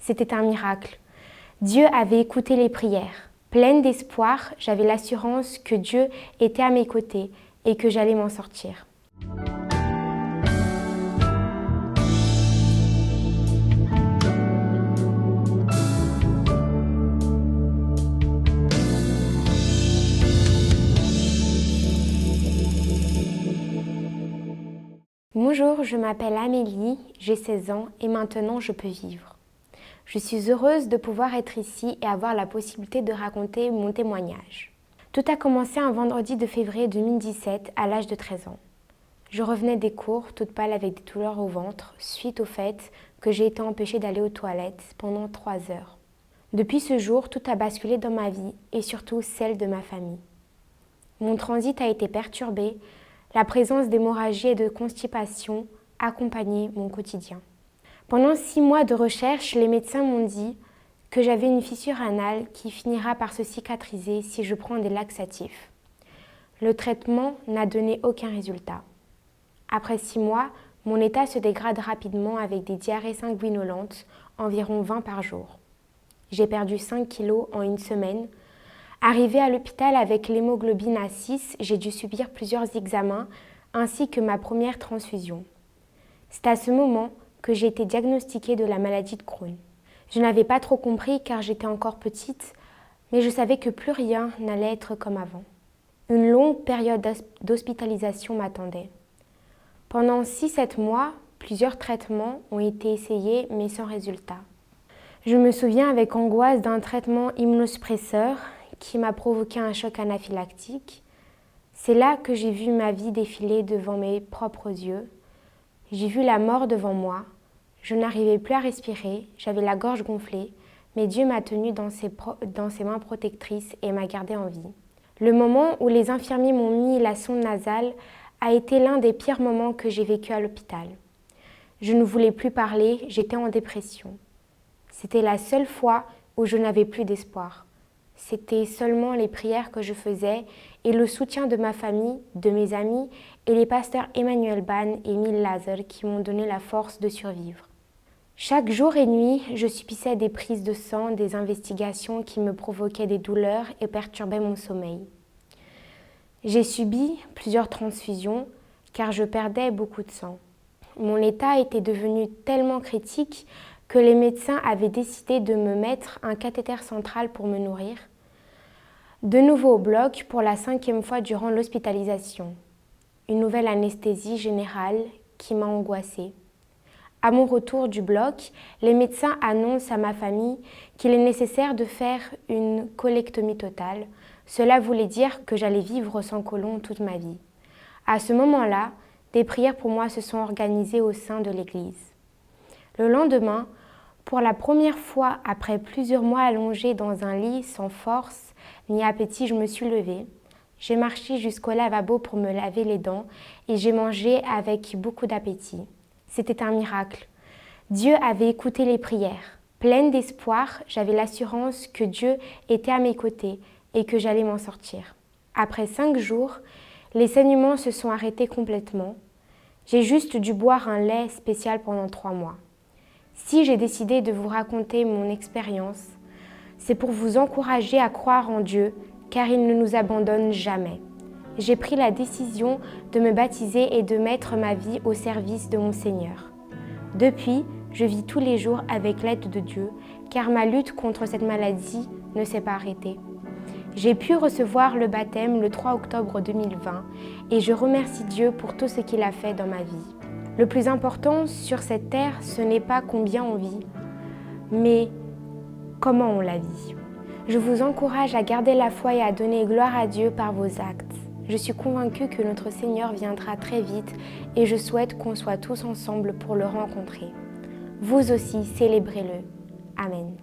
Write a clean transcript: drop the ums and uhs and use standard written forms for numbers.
C'était un miracle. Dieu avait écouté les prières. Pleine d'espoir, j'avais l'assurance que Dieu était à mes côtés et que j'allais m'en sortir. Bonjour, je m'appelle Amélie, j'ai 16 ans et maintenant je peux vivre. Je suis heureuse de pouvoir être ici et avoir la possibilité de raconter mon témoignage. Tout a commencé un vendredi de février 2017 à l'âge de 13 ans. Je revenais des cours, toute pâle avec des douleurs au ventre, suite au fait que j'ai été empêchée d'aller aux toilettes pendant 3 heures. Depuis ce jour, tout a basculé dans ma vie et surtout celle de ma famille. Mon transit a été perturbé, la présence d'hémorragie et de constipation accompagnait mon quotidien. Pendant 6 mois de recherche, les médecins m'ont dit que j'avais une fissure anale qui finira par se cicatriser si je prends des laxatifs. Le traitement n'a donné aucun résultat. Après 6 mois, mon état se dégrade rapidement avec des diarrhées sanguinolentes, environ 20 par jour. J'ai perdu 5 kilos en une semaine. Arrivée à l'hôpital avec l'hémoglobine à 6, j'ai dû subir plusieurs examens ainsi que ma première transfusion. C'est à ce moment que j'ai été diagnostiquée de la maladie de Crohn. Je n'avais pas trop compris car j'étais encore petite, mais je savais que plus rien n'allait être comme avant. Une longue période d'hospitalisation m'attendait. Pendant 6-7 mois, plusieurs traitements ont été essayés mais sans résultat. Je me souviens avec angoisse d'un traitement immunosuppresseur qui m'a provoqué un choc anaphylactique. C'est là que j'ai vu ma vie défiler devant mes propres yeux. J'ai vu la mort devant moi. Je n'arrivais plus à respirer, j'avais la gorge gonflée, mais Dieu m'a tenue dans ses mains protectrices et m'a gardée en vie. Le moment où les infirmiers m'ont mis la sonde nasale a été l'un des pires moments que j'ai vécu à l'hôpital. Je ne voulais plus parler, j'étais en dépression. C'était la seule fois où je n'avais plus d'espoir. C'était seulement les prières que je faisais et le soutien de ma famille, de mes amis et les pasteurs Emmanuel Ban et Émile Lazare qui m'ont donné la force de survivre. Chaque jour et nuit, je subissais des prises de sang, des investigations qui me provoquaient des douleurs et perturbaient mon sommeil. J'ai subi plusieurs transfusions car je perdais beaucoup de sang. Mon état était devenu tellement critique que les médecins avaient décidé de me mettre un cathéter central pour me nourrir. De nouveau au bloc pour la 5e fois durant l'hospitalisation. Une nouvelle anesthésie générale qui m'a angoissée. À mon retour du bloc, les médecins annoncent à ma famille qu'il est nécessaire de faire une colectomie totale. Cela voulait dire que j'allais vivre sans côlon toute ma vie. À ce moment-là, des prières pour moi se sont organisées au sein de l'église. Le lendemain, pour la première fois après plusieurs mois allongée dans un lit sans force ni appétit, je me suis levée. J'ai marché jusqu'au lavabo pour me laver les dents et j'ai mangé avec beaucoup d'appétit. C'était un miracle. Dieu avait écouté les prières. Pleine d'espoir, j'avais l'assurance que Dieu était à mes côtés et que j'allais m'en sortir. Après 5 jours, les saignements se sont arrêtés complètement. J'ai juste dû boire un lait spécial pendant 3 mois. Si j'ai décidé de vous raconter mon expérience, c'est pour vous encourager à croire en Dieu, car il ne nous abandonne jamais. J'ai pris la décision de me baptiser et de mettre ma vie au service de mon Seigneur. Depuis, je vis tous les jours avec l'aide de Dieu, car ma lutte contre cette maladie ne s'est pas arrêtée. J'ai pu recevoir le baptême le 3 octobre 2020 et je remercie Dieu pour tout ce qu'il a fait dans ma vie. Le plus important sur cette terre, ce n'est pas combien on vit, mais comment on la vit. Je vous encourage à garder la foi et à donner gloire à Dieu par vos actes. Je suis convaincue que notre Seigneur viendra très vite et je souhaite qu'on soit tous ensemble pour le rencontrer. Vous aussi, célébrez-le. Amen.